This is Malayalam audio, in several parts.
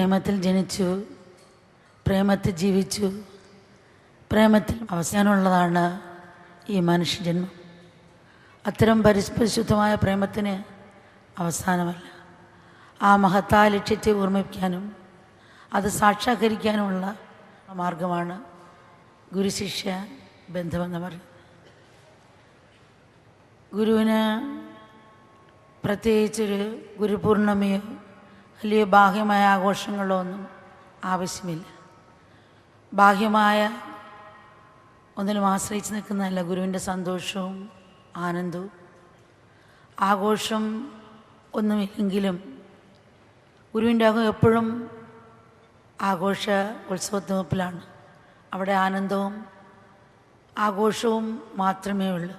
പ്രേമത്തിൽ ജനിച്ചു, പ്രേമത്തിൽ ജീവിച്ചു, പ്രേമത്തിൽ അവസാനമുള്ളതാണ് ഈ മനുഷ്യജന്മം. അത്തരം പരിശുദ്ധമായ പ്രേമത്തിന് അവസാനമല്ല. ആ മഹത്തായ ലക്ഷ്യത്തെ ഓർമ്മിപ്പിക്കാനും അത് സാക്ഷാത്കരിക്കാനുമുള്ള മാർഗമാണ് ഗുരുശിഷ്യ ബന്ധമെന്ന് പറയുന്നത്. ഗുരുവിന് പ്രത്യേകിച്ചൊരു ഗുരുപൂർണിമയോ വലിയ ബാഹ്യമായ ആഘോഷങ്ങളോ ഒന്നും ആവശ്യമില്ല. ബാഹ്യമായ ഒന്നിലും ആശ്രയിച്ച് നിൽക്കുന്നതല്ല ഗുരുവിൻ്റെ സന്തോഷവും ആനന്ദവും. ആഘോഷം ഒന്നുമില്ലെങ്കിലും ഗുരുവിൻ്റെ അകം എപ്പോഴും ആഘോഷ ഉത്സവത്തിലാണ്. അവിടെ ആനന്ദവും ആഘോഷവും മാത്രമേ ഉള്ളൂ.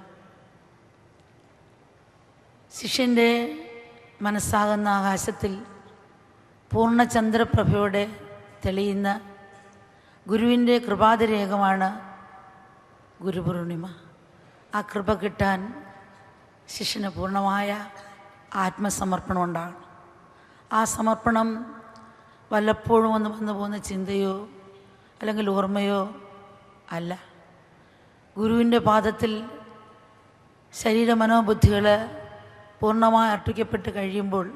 ശിഷ്യൻ്റെ മനസ്സാകുന്ന ആകാശത്തിൽ പൂർണ്ണചന്ദ്രപ്രഭയോടെ തെളിയുന്ന ഗുരുവിൻ്റെ കൃപാതിരേകമാണ് ഗുരുപൂർണിമ. ആ കൃപ കിട്ടാൻ ശിഷ്യന് പൂർണ്ണമായ ആത്മസമർപ്പണം ഉണ്ടാകണം. ആ സമർപ്പണം വല്ലപ്പോഴും ഒന്ന് വന്നു പോകുന്ന ചിന്തയോ അല്ലെങ്കിൽ ഓർമ്മയോ അല്ല. ഗുരുവിൻ്റെ പാദത്തിൽ ശരീര മനോബുദ്ധികൾ പൂർണ്ണമായി അർപ്പിക്കപ്പെട്ട് കഴിയുമ്പോൾ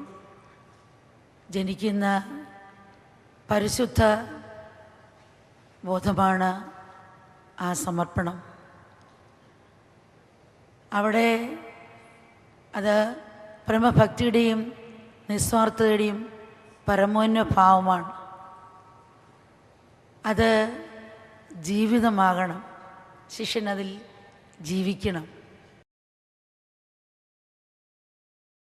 ജനിക്കുന്ന പരിശുദ്ധ ബോധമാണ് ആ സമർപ്പണം. അവിടെ അത് പ്രേമഭക്തിയുടെയും നിസ്വാർത്ഥതയുടെയും പരമോന്നത ഭാവമാണ്. അത് ജീവിതമാകണം. ശിഷ്യനതിൽ ജീവിക്കണം.